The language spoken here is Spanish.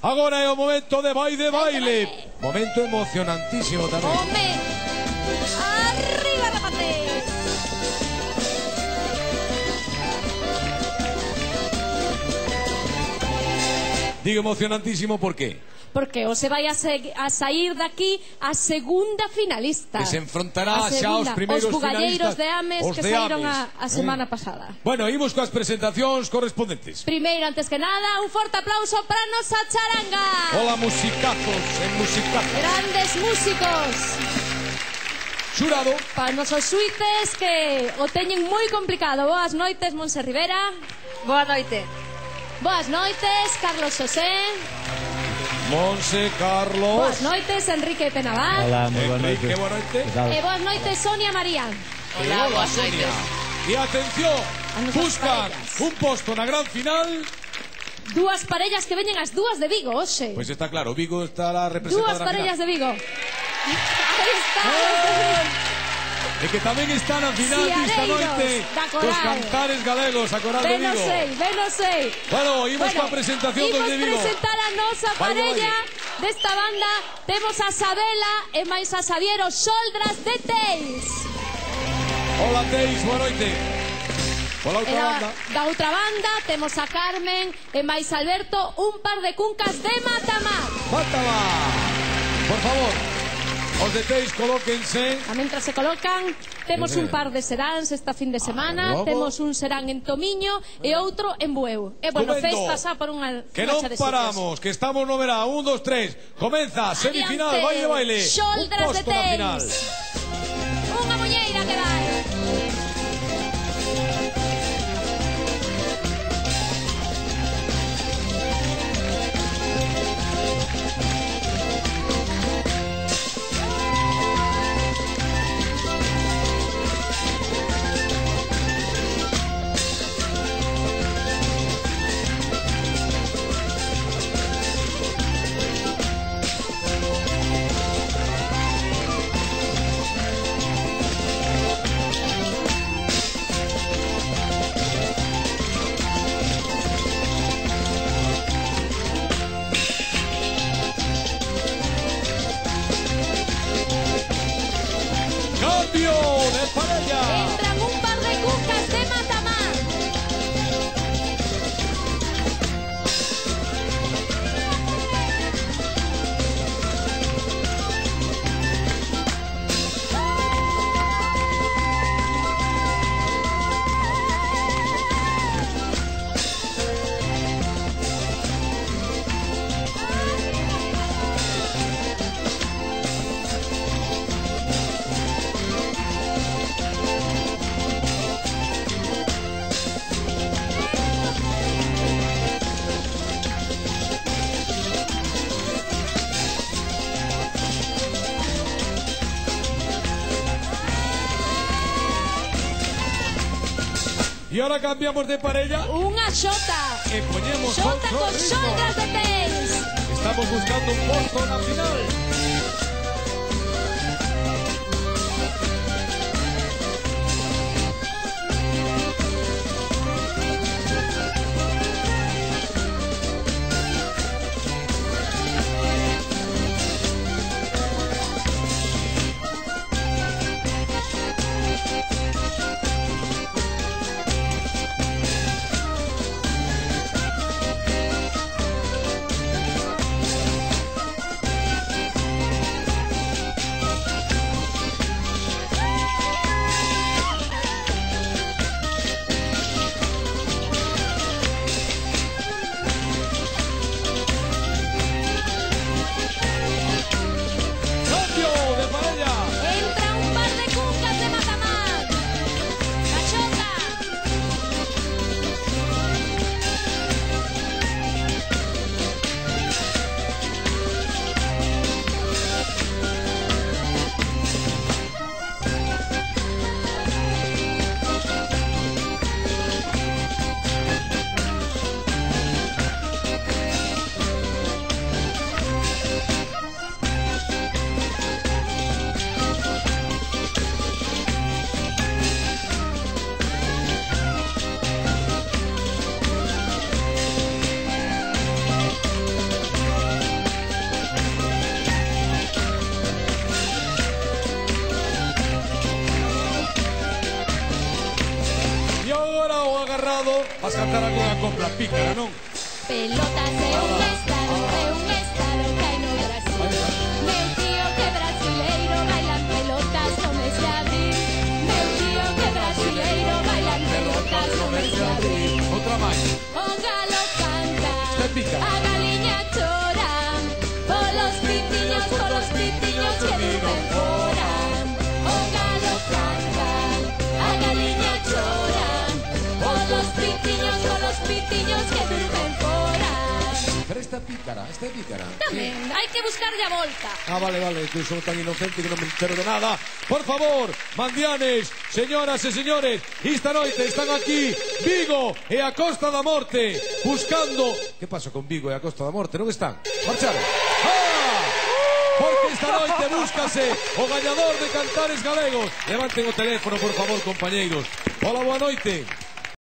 Agora é o momento de baile. Momento emocionantísimo tamén. Home, arriba remate. Digo emocionantísimo, por qué? Porque hoxe vai a sair daqui a segunda finalista. Que se enfrontará xa aos primeiros os bugalleiros finalistas. de Ames os que de saíron Ames. a semana pasada. Bueno, imos coas presentacións correspondentes. Primeiro, antes que nada, un forte aplauso para a nosa charanga. Hola, musicazos en musicazos. Grandes músicos. Xurado. Para os nosos suites que o teñen moi complicado. Boas noites, Monse Rivera. Boa noite. Boas noites, Carlos José. Monse, Carlos. Boas noites, Enrique Penaval. Hola, moi boa noite. Enrique, boa noite. E boas noites, Sonia María. Hola, boas noites. E atención, A nosas buscan parellas. un posto na gran final. Dúas parellas que veñen as dúas de Vigo, hoxe. Pois está claro, Vigo estará representada Dúas na parellas final. de Vigo. Aí está. E que tamén está na final desta Ciareiros noite da Coral. dos cantares galegos, a Coral de Ben Vigo. non sei. Bueno, imos coa presentación dos de Vigo. Imos presentar a nosa parella desta banda. Temos a Sabela e máis a Xavier, os Xoldras de Teis. Hola, Teis, boa noite. Pola outra banda. Da outra banda temos a Carmen e máis Alberto, un par de cuncas de Matamar. Mátala. Por favor, os de Teis colóquense. A mentras se colocan, temos un par de seráns esta fin de semana. Logo. Temos un serán en Tomiño e outro en Bueu. E bueno, Estupendo. festa xa por unha Que non noche de paramos, que estamos no verán. 1, 2, 3. Comeza, semifinal, Adiante. baile. Xoldras Un de posto na final. Teis. Unha muñeira que vai. Cambio de parella. Entran un par de cuncas de Matamar. E ahora cambiamos de parella Unha xota. e poñemos Xota outro con ritmo. Xoldras de Teis. Estamos buscando un posto na final. Vas cantar alguna copla pícara, non? Pelotas de un estado que hai no Brasil. Meu tío que brasileiro bailan pelotas no mes de abril. Meu tío que brasileiro bailan pelotas no mes de abril. Outra máis. O galo canta, Esta é pícara. a galiña chora, polos pitiños que durmen fora. O galo canta, a galiña chora, polos pitiños que durmen fora. Pero esta é pícara. Tamén, hai que buscarlle a volta. Ah, vale, que eu son tan inocente que non me entero de nada. Por favor, mandianes, señoras e señores, esta noite están aquí Vigo e a Costa da Morte buscando... Que pasa con Vigo e a Costa da Morte? Non están? Marcharon. Porque esta noite búscase o gañador de Cantares Galegos. Levanten o teléfono, por favor, compañeiros. Hola, boa noite.